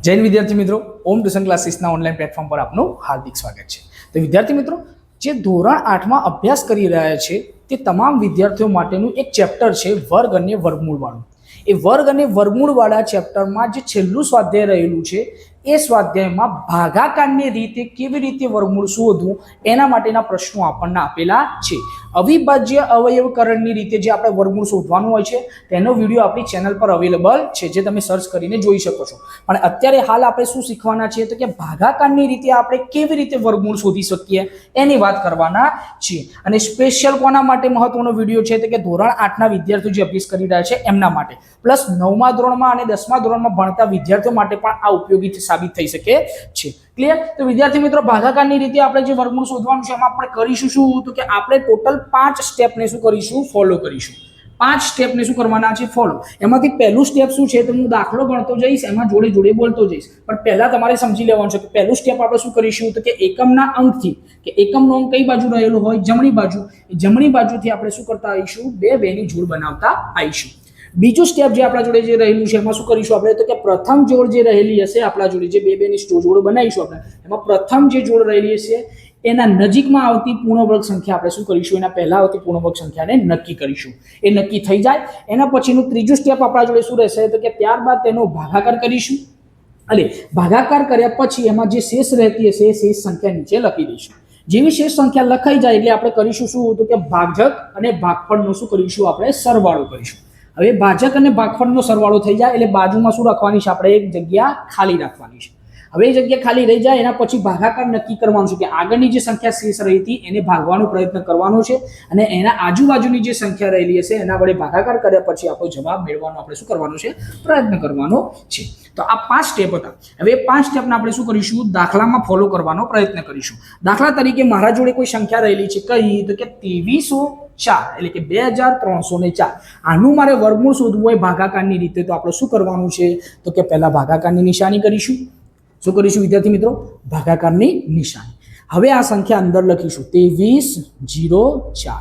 જૈન વિદ્યાર્થી મિત્રો, ઓમ tuition ક્લાસીસના online platform પર આપનું હાર્દિક સ્વાગત છે। તો વિદ્યાર્થી મિત્રો, જે ધોરણ 8માં અભ્યાસ કરી રહ્યા છે તે તમામ વિદ્યાર્થીઓ માટેનું એક ચેપ્ટર છે વર્ગ અને વર્ગમૂળવાળું। એ વર્ગ અને વર્ગમૂળવાળા ચેપ્ટરમાં જે છેલ્લું સ્વાધ્યાય રહેલું છે એ સ્વાધ્યાયમાં ભાગાકારની રીતે કેવી રીતે વર્ગમૂળ શોધવું એના માટેના પ્રશ્નો આપણને આપેલા છે। અવિભાજ્ય અવયવકરણની રીતે જે આપણે વર્ગમૂળ શોધવાનું હોય છે તેનો વિડીયો આપણી ચેનલ પર અવેલેબલ છે, જે તમે સર્ચ કરીને જોઈ શકો છો। પણ અત્યારે હાલ આપણે શું શીખવાના છીએ તો કે ભાગાકારની રીતે આપણે કેવી રીતે વર્ગમૂળ શોધી શકીએ એની વાત કરવાના છીએ। અને સ્પેશિયલ કોના માટે મહત્વનો વિડીયો છે તો કે ધોરણ 8ના વિદ્યાર્થીઓ જે અભ્યાસ કરી રહ્યા છે એમના માટે, પ્લસ 9મા ધોરણમાં અને 10મા ધોરણમાં ભણતા વિદ્યાર્થીઓ માટે પણ આ ઉપયોગી સાબિત થઈ શકે છે। ક્લિયર? તો વિદ્યાર્થી મિત્રો, ભાગાકારની રીતે આપણે જે વર્ગમૂળ શોધવાનું છે એમાં આપણે કરીશું શું તો કે આપણે ટોટલ 5 સ્ટેપને શું કરીશું, ફોલો કરીશું। 5 સ્ટેપને શું કરવાના છે, ફોલો। એમાંથી પહેલું સ્ટેપ શું છે તો હું દાખલો ગણતો જઈશ, એમાં જોડે જોડે બોલતો જઈશ, પણ પહેલા તમારે સમજી લેવાનું છે કે પહેલું સ્ટેપ આપણે શું કરીશું તો કે એકમના અંકથી, કે એકમનો અંક કઈ બાજુ રહેલો હોય, જમણી બાજુ, જમણી બાજુથી આપણે શું કરતા આવીશું, બે ની જોડ બનાવતા આવીશું। બીજું સ્ટેપ જે આપણા જોડે જે રહેલું છે એમાં શું કરીશું આપણે તો કે પ્રથમ જોડ જે રહેલી હશે આપણા જોડે, જે બે ની જોડ બનાવીશું આપણે, એમાં પ્રથમ જે જોડ રહેલી હશે એના નજીકમાં આવતી પૂર્ણ વર્ગ સંખ્યા આપણે શું કરીશું, એના પહેલા આવતી પૂર્ણ વર્ગ સંખ્યાને નક્કી કરીશું। એ નક્કી થઈ જાય એના પછીનું ત્રીજું સ્ટેપ આપણા જોડે શું રહેશે તો કે ત્યારબાદ તેનો ભાગાકાર કરીશું, અને ભાગાકાર કર્યા પછી એમાં જે શેષ રહેતી હશે એ શેષ સંખ્યા નીચે લખી દઈશું। જેવી શેષ સંખ્યા લખાઈ જાય એટલે આપણે કરીશું શું તો કે ભાજક અને ભાગફળનો શું કરીશું, આપણે સરવાળો કરીશું। હવે ભાજક અને ભાગફળનો સરવાળો થઈ જાય એટલે બાજુમાં શું રાખવાની છે, આપણે એક જગ્યા ખાલી રાખવાની છે। હવે એ જગ્યા ખાલી રહી જાય એના પછી ભાગાકાર નક્કી કરવાનું છે કે આગળની જે સંખ્યા શેષ રહી હતી એને ભાગવાનો પ્રયત્ન કરવાનો છે, અને એના આજુબાજુની જે સંખ્યા રહેલી હશે એના વડે ભાગાકાર કર્યા પછી આપણો જવાબ મેળવવાનો આપણે શું કરવાનો છે, પ્રયત્ન કરવાનો છે। તો આ 5 સ્ટેપ હતા। હવે 5 સ્ટેપને આપણે શું કરીશું, દાખલામાં ફોલો કરવાનો પ્રયત્ન કરીશું। દાખલા તરીકે મારા જોડે કોઈ સંખ્યા રહેલી છે કઈ તો કે 2304, એટલે કે 2304। આનું મારે વર્ગમૂળ શોધવું હોય ભાગાકારની રીતે તો આપણે શું કરવાનું છે તો કે પહેલા ભાગાકારની નિશાની કરીશું। શું કરીશું વિદ્યાર્થી મિત્રો, ભાગાકારની નિશાની। હવે આ સંખ્યા અંદર લખીશું 2304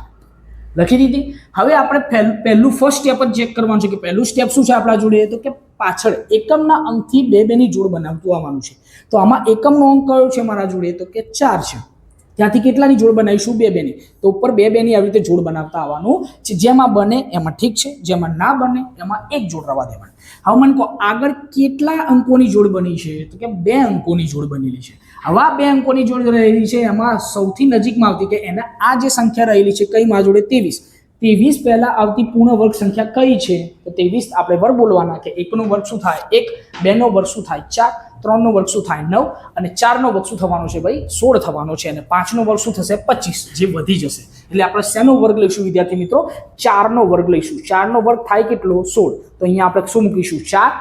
લખી દીધી। હવે આપણે પહેલું ફર્સ્ટ સ્ટેપ જ ચેક કરવાનું છે કે પહેલું સ્ટેપ શું છે આપણા જોડે તો કે પાછળ એકમના અંકથી બે ની જોડ બનાવતું આવવાનું છે। તો આમાં એકમનો અંક કયો છે મારા જોડે તો કે 4 છે, ત્યાંથી કેટલાની જોડ બનાવીશું, બે ની। તો ઉપર બે ની આવી રીતે જોડ બનાવતા આવવાનું છે। જેમાં બને એમાં ઠીક છે, જેમાં ના બને એમાં એક જોડ રવા દેવાની। હવે મને કહો આગળ કેટલા અંકોની જોડ બની છે તો કે 2 અંકોની જોડ બનેલી છે। હવે આ 2 અંકોની જોડ રહેલી છે એમાં સૌથી નજીકમાં આવતી કે એના આ જે સંખ્યા રહેલી છે કઈ મારા જોડે 23 પહેલા આવતી પૂર્ણ વર્ગ સંખ્યા કઈ છે તો 23 આપણે વર્ગ બોલવાના કે 1 નો વર્ગ શું થાય 1, 2 નો વર્ગ શું થાય 4, 3 નો વર્ગ શું થાય 9, અને 4 નો વર્ગ શું થવાનો છે ભાઈ 16 થવાનો છે, અને 5 નો વર્ગ શું થશે 25, જે વધી જશે। એટલે આપણે શેનો વર્ગ લઈશું વિદ્યાર્થી મિત્રો, 4 નો વર્ગ લઈશું। 4 નો વર્ગ થાય કેટલો 16, તો અહીંયા આપણે શું મૂકીશું 4,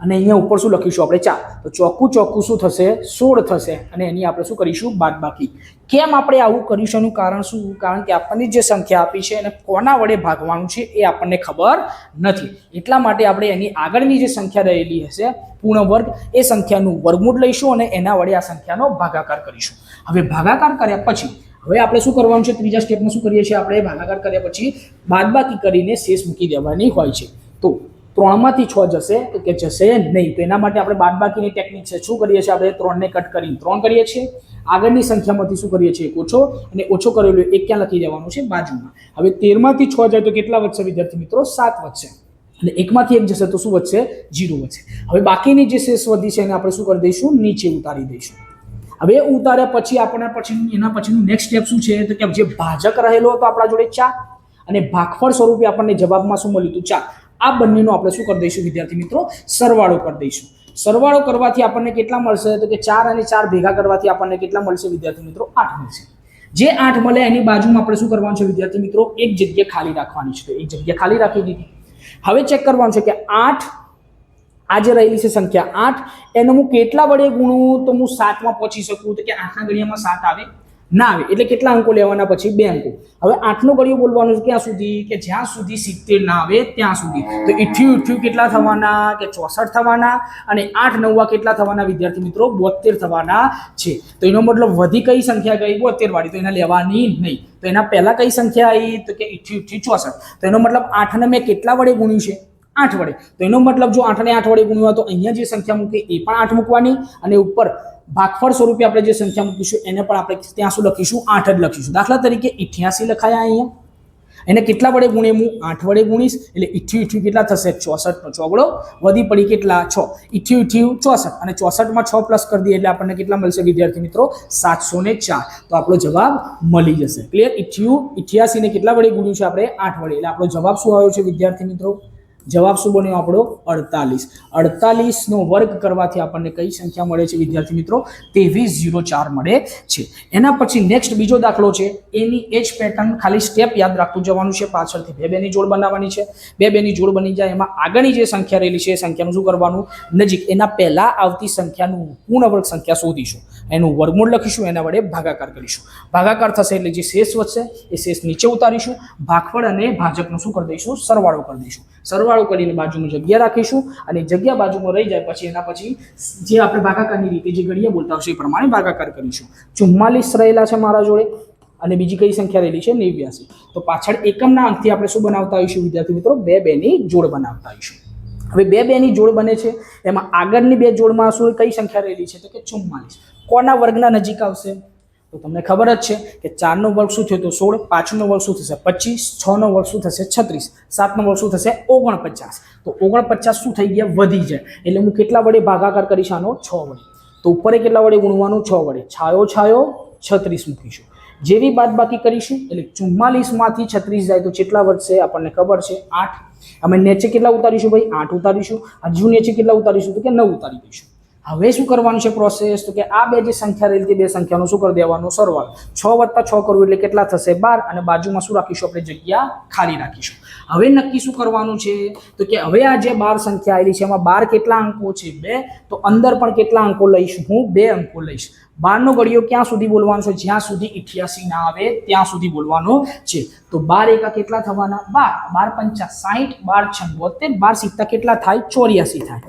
અને અહીંયા ઉપર શું લખીશું આપણે 4, તો ચોખ્ખું શું થશે 16 થશે, અને એની આપણે શું કરીશું બાદબાકી। કેમ આપણે આવું કરીશું એનું કારણ શું, કારણ કે આપણને જે સંખ્યા આપી છે એને કોના વડે ભાગવાનું છે એ આપણને ખબર નથી, એટલા માટે આપણે એની આગળની જે સંખ્યા રહેલી હશે પૂર્ણ વર્ગ એ સંખ્યાનું વર્ગમૂળ લઈશું અને એના વડે આ સંખ્યાનો ભાગાકાર કરીશું। હવે ભાગાકાર કર્યા પછી હવે આપણે શું કરવાનું છે, ત્રીજા સ્ટેપમાં શું કરીએ છીએ આપણે, ભાગાકાર કર્યા પછી બાદબાકી કરીને શેષ મૂકી દેવાની હોય છે। તો 3 માંથી 6 જશે તો કે જશે નહીં, તો એના માટે આપણે બાદબાકીની ટેકનિક છે, શું કરીએ છીએ આપણે 3 ને કટ કરીને 3 કરીએ છીએ, આગળની સંખ્યામાંથી શું કરીએ છીએ ઓછો, અને ઓછો કરેલો એક ક્યાં લખી દેવાનું છે બાજુમાં। હવે 13 માંથી 6 જાય તો કેટલા વધશે વિદ્યાર્થી મિત્રો, 7 વધશે, અને 1 માંથી 1 જશે તો શું વધશે, 0 વધશે। હવે બાકીની જે શેષ વધી છે એને આપણે શું કરી દઈશું, નીચે ઉતારી દઈશું। હવે ઉતાર્યા પછી આપણને એના પછીનું નેક્સ્ટ સ્ટેપ શું છે તો કે જે ભાજક રહેલો હતો આપણા જોડે 4, અને ભાગફળ સ્વરૂપે આપણને જવાબમાં શું મળ્યું હતું 4, આ બંનેનો આપણે શું કરી દઈશું વિદ્યાર્થી મિત્રો, સરવાળો કરી દઈશું। સરવાળો કરવાથી આપણને કેટલા મળશે તો કે 4 અને 4 ભેગા કરવાથી આપણને કેટલા મળશે વિદ્યાર્થી મિત્રો, 8 મળશે। જે 8 મળે એની બાજુમાં આપણે શું કરવાનું છે વિદ્યાર્થી મિત્રો, એક જગ્યા ખાલી રાખવાની છે, તો એક જગ્યા ખાલી રાખી દીધી। હવે ચેક કરવાનું છે કે 8 આ જે રહેલી છે સંખ્યા 8 એને હું કેટલા વડે ગુણું તો હું 7 માં પહોંચી શકું તો કે 8 ના ઘડિયામાં 7 આવે ના આવે, એટલે કેટલા અંકો લેવાના પછી 2 અંકો। હવે 8 નો ઘડિયો બોલવાનું છે ક્યાં સુધી, કે જ્યાં સુધી 70 ના આવે ત્યાં સુધી। તો 88 કેટલા થવાના કે 64 થવાના, અને 8 9 કેટલા થવાના વિદ્યાર્થી મિત્રો, 72 થવાના છે। તો એનો મતલબ વધી કઈ સંખ્યા ગઈ 72 વાળી, તો એને લેવાની નહીં। તો એના પહેલા કઈ સંખ્યા આવી તો કે 88 64, તો એનો મતલબ 8 ને મેં કેટલા વડે ગુણ્યું છે 8 વડે. તો એનો મતલબ જો 8 ને 8 વડે ગુણ્યો તો અહીંયા જે સંખ્યા મૂકી એ પણ 8 મૂકવાની અને ઉપર ભાગફળ સ્વરૂપે આપણે જે સંખ્યા મૂકીશું એને પણ આપણે ત્યાં શું લખીશું 8 જ લખીશું. દાખલા તરીકે 88 લખાયા અહીંયા, એને કેટલા વડે ગુણીએ હું 8 વડે ગુણીશ એટલે 88 કેટલા થશે 64 નો ચોગડો વધી પડી કેટલા 6 88 64 અને 64 માં 6 પ્લસ કરી દઈએ એટલે આપણને કેટલા મળશે વિદ્યાર્થી મિત્રો 704. તો આપણો જવાબ મળી જશે. ક્લિયર? 88 ને કેટલા વડે ગુણ્યું છે આપણે 8 વડે એટલે આપણો જવાબ શું આવ્યો છે વિદ્યાર્થી મિત્રો? જવાબ શું બન્યો આપણો 48. 48 નો વર્ગ કરવાથી આપણને કઈ સંખ્યા મળે છે વિદ્યાર્થી મિત્રો? 2304 મળે છે. એના પછી નેક્સ્ટ બીજો દાખલો છે, એની એ જ પેટર્ન, ખાલી સ્ટેપ યાદ રાખતું જવાનું છે. પાછળથી બે બેની જોડ બનાવવાની છે. બે બેની જોડ બની જાય એમાં આગળની જે સંખ્યા રહેલી છે એ સંખ્યાનું શું કરવાનું? નજીક એના પહેલા આવતી સંખ્યાનું પૂર્ણ વર્ગ સંખ્યા શોધીશું, એનું વર્ગમૂળ લખીશું, એના વડે ભાગાકાર કરીશું. ભાગાકાર થશે એટલે જે શેષ વધશે એ શેષ નીચે ઉતારીશું. ભાગફળ અને ભાજકનું શું કરી દઈશું? સરવાળો કરી દઈશું. સરવાળો કરીને બાજુમાં જગ્યા રાખીશું અને જગ્યા બાજુમાં રહી જાય પછી એના પછી જે આપણે ભાગાકારની રીતે જે ઘડિયા બોલતા હશે એ પ્રમાણે ભાગાકાર કરીશું. 44 રહેલા છે મારા જોડે અને બીજી કઈ સંખ્યા રહેલી છે 89. તો પાછળ એકમના અંકથી આપણે શું બનાવતા આવીશું વિદ્યાર્થી મિત્રો? બે બેની જોડ બનાવતા આવીશું. હવે બે બેની જોડ બને છે એમાં આગળની બે જોડમાં શું કઈ સંખ્યા રહેલી છે? તો કે 44. કોના વર્ગના નજીક આવશે? તો તમને ખબર જ છે કે 4 નો વર્ગ શું થયો તો 16, 5 નો વર્ગ શું થશે 25, 6 નો વર્ગ શું થશે 36, 7 નો વર્ગ શું થશે 49. તો 49 શું થઈ ગયા? વધી જાય એટલે હું કેટલા વડે ભાગાકાર કરીશ આનો? 6 વડે. તો ઉપર કેટલા વડે ગુણવાનું? 6 વડે. છાયો છાયો 36 મૂકીશું. જેવી બાદબાકી કરીશું એટલે 44 માંથી 36 જાય તો કેટલા વધશે? આપણને ખબર છે 8. અમે નીચે કેટલા ઉતારીશું ભાઈ? 8 ઉતારીશું. હજુ નીચે કેટલા ઉતારીશું? તો કે 9 ઉતારી દઈશું. હવે શું કરવાનું છે પ્રોસેસ? તો કે આ બે જે સંખ્યા રહેલી તે બે સંખ્યાનો શું કરી દેવાનો? સરવાળો. 6 + 6 કરવું એટલે કેટલા થશે? 12 અને બાજુમાં શું રાખીશું? આપણે જગ્યા ખાલી રાખીશું. હવે નક્કી શું કરવાનું છે? તો કે હવે આ જે 12 સંખ્યા આવેલી છે એમાં 12 કેટલા અંકો છે? 2. તો અંદર પણ કેટલા અંકો લઈશ હું? 2 અંકો લઈશ. 12 નો ઘડિયો ક્યાં સુધી બોલવાનો છે? જ્યાં સુધી 88 ના આવે ત્યાં સુધી બોલવાનો છે. તો 12 એકા કેટલા થવાના? 12. 12 × 5 = 60, 12 × 6 = 72, 12 × 7 કેટલા થાય? 84 થાય.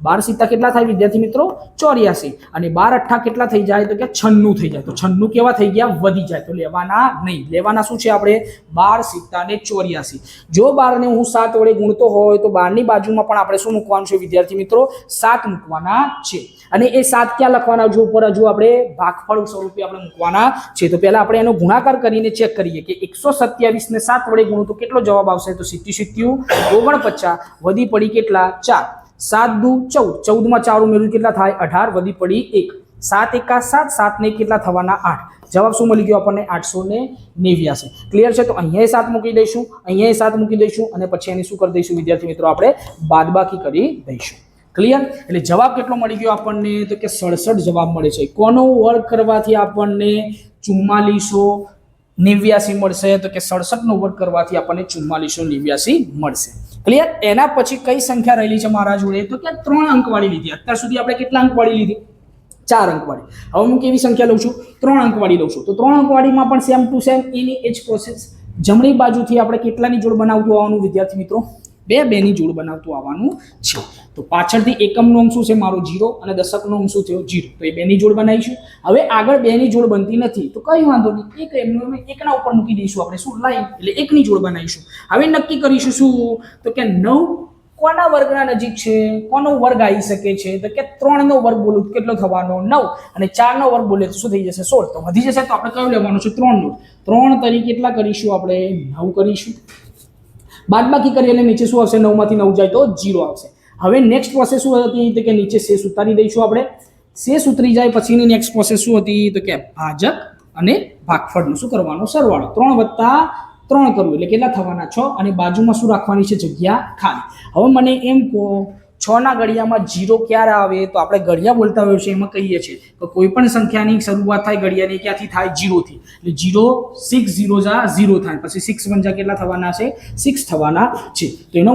12 × 7 કેટલા થાય વિદ્યાર્થી મિત્રો? 84. અને 12 × 8 કેટલા થઈ જાય? તો કે 96 થઈ જાય. તો 96 કેવા થઈ ગયા? વધી જાય. તો લેવાના નહીં. લેવાના શું છે આપણે? 12 × 7 = 84. જો 12 ને હું 7 વડે ગુણતો હોય તો 12 ની બાજુમાં પણ આપણે શું મૂકવાનું છે વિદ્યાર્થી મિત્રો? 7 મૂકવાના છે. અને એ 7 ક્યાં લખવાના? જો ઉપર હજુ આપણે ભાગફળ સ્વરૂપે આપણે મૂકવાના છે. તો પહેલા આપણે એનો ગુણાકાર કરીને ચેક કરીએ કે 127 ને 7 વડે ગુણો તો કેટલો જવાબ આવશે? તો 77 49 વધી પડી કેટલા? 4. 7 × 2 = 14. 14 માં 4 ઉમેર્યું કેટલા થાય? 18 વધી પડી 1. 7 × 7 7 ને કેટલા થવાના? 8. જવાબ શું મળી ગયો આપણને? 889. ક્લિયર છે? તો અહીંયા 7 મૂકી દઈશું, અહીંયા 7 મૂકી દઈશું અને પછી એની શું કરી દઈશું વિદ્યાર્થી મિત્રો? આપણે બાદબાકી કરી દઈશું. ક્લિયર? એટલે જવાબ કેટલો મળી ગયો આપણને? તો કે 67 જવાબ મળે છે. કોનો વર્ગ કરવાથી આપણને 4489 મળશે? તો કે 67 નો વર્ગ કરવાથી આપણને 4489 મળશે. ક્લિયર? એના પછી કઈ સંખ્યા રહેલી છે મારા જોડે? તો કે 3 અંક વાળી લીધી. અત્યાર સુધી આપણે કેટલા અંક વાળી લીધી? 4 અંક વાળી. હવે હું કેવી સંખ્યા લઉં છું? 3 અંક વાળી લઉં છું. તો 3 અંક વાળીમાં પણ સેમ ટુ સેમ એની એ જ પ્રોસેસ. જમણી બાજુથી આપણે કેટલાની જોડ બનાવતું આવવાનું વિદ્યાર્થી મિત્રો? બેની જોડ બનાવતું આવવાનું છે. તો પાછળથી એકમનો અંક શું છે મારો? 0 અને દશકનો અંક શું થયો? 0. તો એ બેની જોડ બનાવીશું. હવે આગળ બેની જોડ બનતી નથી તો કઈ વાંધો નહીં, એક એમનો એકના ઉપર મૂકી દઈશું આપણે શું? લાઈન. એટલે એકની જોડ બનાવીશું. હવે નક્કી કરીશું શું? તો કે 9 કોના વર્ગના નજીક છે? કોનો વર્ગ આવી શકે છે? તો કે 3 નો વર્ગ બોલું કેટલો થવાનો? 9. અને 4 નો વર્ગ બોલે તો શું થઈ જશે? 16. તો વધી જશે તો આપણે કયું લેવાનું છે? 3 નો. 3 તરીકે કેટલા કરીશું આપણે? 9 કરીશું. બાદબાકી કરીએ એટલે નીચે શું આવશે? 9 માંથી 9 જાય તો 0 આવશે. હવે નેક્સ્ટ પ્રોસેસ શું હતી? તો કે નીચે શેષ ઉતારી દઈશું આપણે. શેષ ઉતરી જાય પછીની નેક્સ્ટ પ્રોસેસ શું હતી? તો કે ભાજક અને ભાગફળનું શું કરવાનું? સરવાળો. 3 + 3 કરવું એટલે કેટલા થવાના? 6. અને બાજુમાં શું રાખવાની છે? જગ્યા ખાલી. હવે મને એમ કહો 6 ના ઘડિયામાં 0 ક્યારે આવે? તો આપણે ઘડિયા બોલતા હોય છે એમાં કહીએ છીએ તો કોઈ પણ સંખ્યાની શરૂઆત થાય ઘડિયાની ક્યાંથી થાય? 0 થી. એટલે 0 6 0 જા 0 થાય. પછી 6 1 જા કેટલા થવાના છે? 6 થવાના છે. તો એનો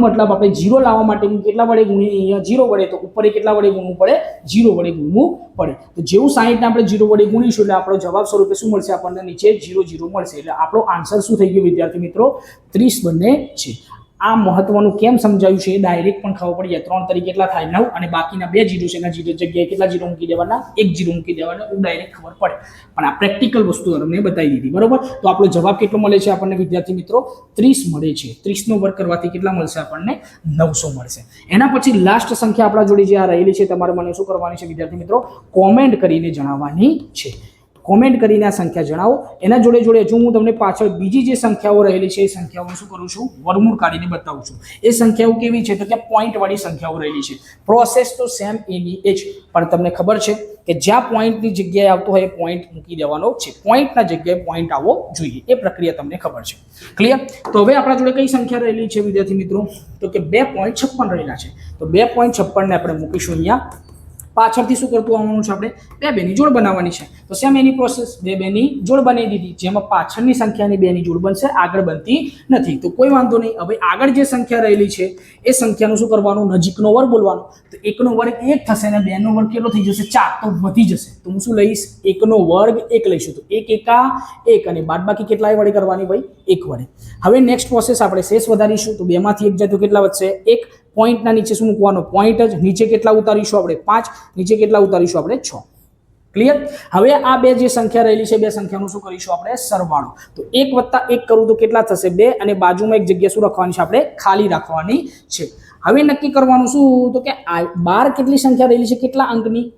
મતલબ આપણે 0 લાવવા માટે કેટલા વડે ગુણીએ? અહીંયા 0 વડે. તો ઉપર કેટલા વડે ગુણવું પડે? 0 વડે ગુણવું પડે. તો જેવું 60 ને આપણે 0 વડે ગુણીશું એટલે આપણો જવાબ સ્વરૂપે શું મળશે? આપણને નીચે 0 0 મળશે. એટલે આપણો આન્સર શું થઈ ગયો વિદ્યાર્થી મિત્રો? 30 બને છે. આ મહત્વનું કેમ સમજાવ્યું છે એ ડાયરેક્ટ પણ ખબર પડી જાય. 3 તરીકે કેટલા થાય 9 અને બાકીના 2 જીરો છે એના જીરો જગ્યાએ કેટલા જીરો મૂકી દેવાના 1 જીરો મૂકી દેવાના એવું ડાયરેક્ટ ખબર પડે. પણ આ પ્રેક્ટિકલ વસ્તુ તમને બતાવી દીધી બરોબર. તો આપણો જવાબ કેટલો મળે છે આપણને વિદ્યાર્થી મિત્રો 30 મળે છે. 30 નો વર્ગ કરવાથી કેટલા મળશે આપણને 900 મળશે. એના પછી લાસ્ટ સંખ્યા આપણા જોડે જે આ રહેલી છે તમારે મને શું કરવાની છે વિદ્યાર્થી મિત્રો કોમેન્ટ કરીને જણાવવાની છે. કોમેન્ટ કરીને આ સંખ્યા જણાવો. એના જોડે જોડે હજુ હું તમને પાછળ બીજી જે સંખ્યાઓ રહેલી છે એ સંખ્યાઓ શું કરું છું વર્ગમૂળ કાઢીને બતાવું છું. એ સંખ્યાઓ કેવી છે તો કે પોઈન્ટ વાળી સંખ્યાઓ રહેલી છે. પ્રોસેસ તો સેમ એની એ જ પણ તમને ખબર છે કે જ્યાં પોઈન્ટની જગ્યાએ આવતો હોય એ પોઈન્ટ મૂકી દેવાનો છે. પોઈન્ટના જગ્યાએ પોઈન્ટ આવવો જોઈએ એ પ્રક્રિયા તમને ખબર છે. ક્લિયર. તો હવે આપણા જોડે કઈ સંખ્યા રહેલી છે વિદ્યાર્થી મિત્રો તો કે 2.56 રહેલા છે. તો 2.56 ને આપણે મૂકીશું અહીંયા. પાછળથી શું કરતું આવવાનું છે આપણે 2 2ની જોડ બનાવવાની છે. તો સેમ એની પ્રોસેસ 2 2ની જોડ બનાવી દીધી. જેમાં પાછળની સંખ્યાની 2ની જોડ બનશે આગળ બનતી નથી. તો કોઈ વાંધો નહીં. હવે આગળ જે સંખ્યા રહેલી છે એ સંખ્યાનું શું કરવાનું નજીકનો વર્ગ બોલવાનો. તો 1 નો વર્ગ 1 થશે અને 2 નો વર્ગ કેટલો થઈ જશે 4 તો વધી જશે. તો હું શું લઈશ 1 નો વર્ગ 1 લઈશું. તો 1 એકા 1 અને બાદબાકી કેટલાય વડે કરવાની ભાઈ 1 વડે. હવે નેક્સ્ટ પ્રોસેસ આપણે શેષ વધારીશું. તો 2 માંથી 1 જાય તો કેટલા વધશે 1. પોઈન્ટના નીચે શું મૂકવાનો પોઈન્ટ જ. નીચે કેટલા ઉતારીશું આપણે 5. નીચે કેટલા ઉતારીશું આપણે 6. ક્લિયર. હવે આ બે જે સંખ્યા રહેલી છે બે સંખ્યાનું શું કરીશું આપણે સરવાળો. તો 1 + 1 કરું તો કેટલા થશે 2 અને બાજુમાં એક જગ્યા શું રાખવાની છે આપણે ખાલી રાખવાની છે. હવે નક્કી કરવાનું શું તો કે 12 કેટલી સંખ્યા રહેલી છે કેટલા અંકની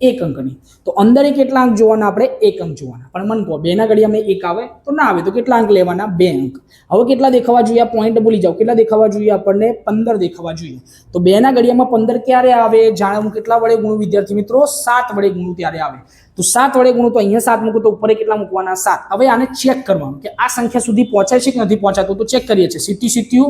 1 અંકની. તો અંદર કેટલા અંક જોવાના આપણે 1 અંક જોવાના. પણ મન કહો 2 ના ઘડિયામાં 1 આવે તો ના આવે તો કેટલા અંક લેવાના 2 અંક. હવે કેટલા દેખાવા જોઈએ આ પોઈન્ટ બોલી જાઓ. કેટલા દેખાવા જોઈએ આપણને 15 દેખાવા જોઈએ. તો 2 ના ઘડિયામાં 15 ક્યારે આવે જાણે હું કેટલા વડે ગુણું વિદ્યાર્થી મિત્રો 7 વડે ગુણું ત્યારે આવે. તો 7 વડે ગુણું તો અહીંયા 7 મૂકું તો ઉપર કેટલા મૂકવાના 7. હવે આને ચેક કરવાનું કે આ સંખ્યા સુધી પહોંચાય છે કે નથી પહોંચાતું. તો ચેક કરીએ છીએ. 77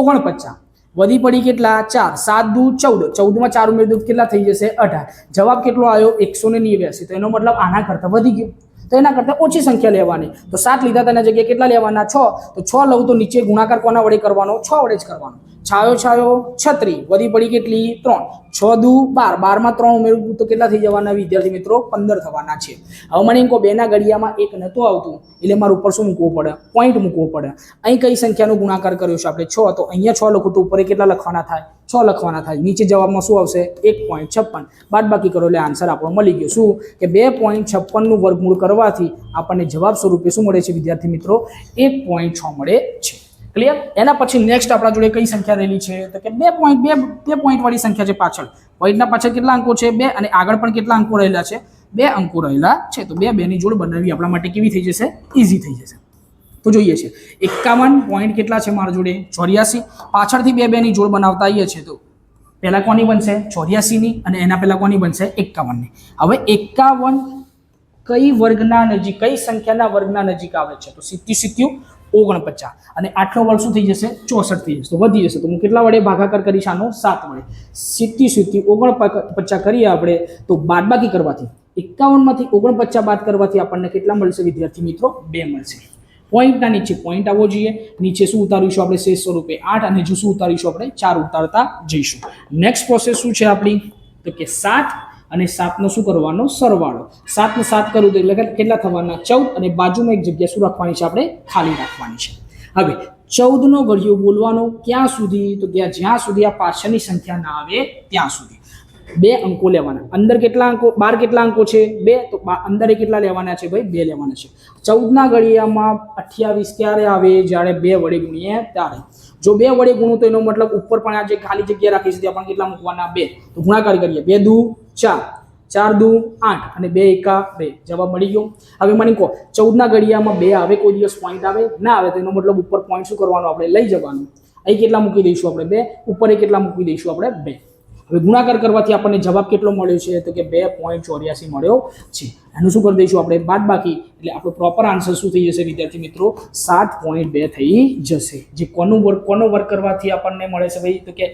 49 વધી પડી કેટલા 4 7 દુ 14 14 માં 4 ઉમેરી દો કેટલા થઈ જશે 18. જવાબ કેટલો આવ્યો 189. તો એનો મતલબ આના કરતા વધી ગયો. તો એના કરતા ઓછી સંખ્યા લેવાની. તો 7 લીધા તેના જગ્યાએ કેટલા લેવાના 6. તો 6 લઉં તો નીચે ગુણાકાર કોના વડે કરવાનો 6 વડે જ કરવાનો. છાયો છાયો 36 વધી પડી કેટલી 3 6 દુ 12 12 માં 3 ઉમેરું તો કેટલા થઈ જવાના વિદ્યાર્થી મિત્રો 15 થવાના છે. હવે મને એમ કહો 2 ના ઘડિયામાં 1 નતો આવતું એટલે મારે ઉપર શું મૂકવું પડે પોઈન્ટ મૂકવો પડે. અહીં કઈ સંખ્યાનો ગુણાકાર કર્યો છે આપણે 6. તો અહીંયા 6 લખું તો ઉપર કેટલા લખવાના થાય 6 લખવાના થાય. નીચે જવાબમાં શું આવશે 1.56. બાદબાકી કરો એટલે આન્સર આપણો મળી ગયો. શું કે 2.56 નું વર્ગમૂળ કરવાથી આપણને જવાબ સ્વરૂપે શું મળે છે વિદ્યાર્થી મિત્રો 1.6 મળે છે. ક્લિયર. એના પછી નેક્સ્ટ આપણા જોડે કઈ સંખ્યા રહેલી છે તો કે 2 પોઈન્ટ વાળી સંખ્યા છે. પાછળ પોઈન્ટના પાછળ કેટલા અંકો છે 2 અને આગળ પણ કેટલા અંકો રહેલા છે 2 અંકો રહેલા છે. તો 2 2ની જોડ બનાવવી આપણા માટે કેવી થઈ જશે ઈઝી થઈ જશે. તો જોઈએ છે 51 પોઈન્ટ કેટલા છે મારા જોડે 84. પાછળથી 2 2ની જોડ બનાવતા આવીએ છીએ તો પહેલા કોની બનશે 84 ની અને એના પહેલા કોની બનશે 51 ની. હવે 51 કઈ વર્ગના નજીક કઈ સંખ્યાના વર્ગના નજીક આવે છે તો 77 49 અને આટલો વર્ગ શું થઈ જશે 64 થઈ જશે. તો વધી જશે. તો હું કેટલા વડે ભાગાકાર કરીશ આનો 7 વડે. 77 49 કરીએ આપણે તો બાદબાકી કરવાથી 51 માંથી 49 બાદ કરવાથી આપણને કેટલા મળશે વિદ્યાર્થી મિત્રો 2 મળશે. પોઈન્ટના નીચે પોઈન્ટ આવવો જોઈએ. નીચે શું ઉતારીશું આપણે શેષ સ્વરૂપે 8 અને જો શું ઉતારીશું આપણે 4 ઉતારતા જઈશું. નેક્સ્ટ પ્રોસેસ શું છે આપણી તો કે 7 અને 7 નો શું કરવાનો સરવાળો. 7 ને 7 કરું તો એટલે કેટલા થવાના 14 અને બાજુમાં એક જગ્યા શું રાખવાની છે આપણે ખાલી રાખવાની છે. હવે 14 નો ઘડિયો બોલવાનો ક્યાં સુધી તો જ્યાં સુધી આ પાછળની સંખ્યા ના આવે ત્યાં સુધી. 2 અંકો લેવાના. અંદર કેટલા અંકો 12 કેટલા અંકો છે 2. તો અંદર કેટલા લેવાના છે ભાઈ 2 લેવાના છે. 14 ના ઘડિયામાં 28 ક્યારે આવે જ્યારે 2 વડે ગુણીએ ત્યારે. જો 2 વડે ગુણું તો એનો મતલબ ઉપર પણ આ જે ખાલી જગ્યા રાખી છે ત્યાં પણ કેટલા મૂકવાના 2. તો ગુણાકાર કરીએ 2 દુ 4 4 દુ 8 અને 2 એકા 2 જવાબ મળી ગયો. હવે મને કહો 14 ના ઘડિયામાં 2 આવે કોઈ દિવસ પોઈન્ટ આવે ના આવે તો એનો મતલબ ઉપર પોઈન્ટ શું કરવાનો આપણે લઈ જવાનું. અહીં કેટલા મૂકી દઈશું આપણે 2 ઉપર કેટલા મૂકી દઈશું આપણે 2. હવે ગુણાકાર કરવાથી આપણને જવાબ કેટલો મળ્યો છે તો કે 2.84 મળ્યો છે. એનું શું કરી દઈશું આપણે બાદબાકી એટલે આપણો પ્રોપર આન્સર શું થઈ જશે વિદ્યાર્થી મિત્રો 7.2 થઈ જશે. જે કોનો વર્ગ કરવાથી આપણને મળે છે ભાઈ તો કે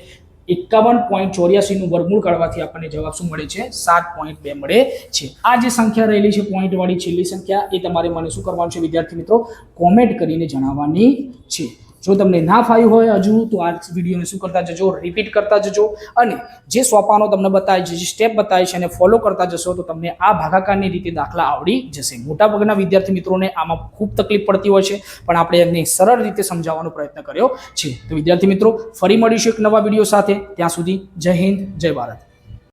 51.84 નું વર્ગમૂળ કરવાથી આપણને જવાબ શું મળે છે 7.2 મળે છે. આ જે સંખ્યા રહેલી છે પોઈન્ટ વાળી છેલ્લી સંખ્યા એ તમારે મને શું કરવાનું છે વિદ્યાર્થી મિત્રો કોમેન્ટ કરીને જણાવવાની છે. જો તમને ના ફાવ્યું હોય હજુ તો આ વિડીયોને શું કરતા જજો, રિપીટ કરતા જજો અને જે સોપાનો તમને બતાવે છે, જે સ્ટેપ બતાવે છે એને ફોલો કરતા જશો તો તમને આ ભાગાકારની રીતે દાખલા આવડી જશે. મોટાભાગના વિદ્યાર્થી મિત્રોને આમાં ખૂબ તકલીફ પડતી હોય છે, પણ આપણે એમને સરળ રીતે સમજાવવાનો પ્રયત્ન કર્યો છે. તો વિદ્યાર્થી મિત્રો, ફરી મળીશું એક નવા વિડીયો સાથે. ત્યાં સુધી જય હિન્દ, જય ભારત.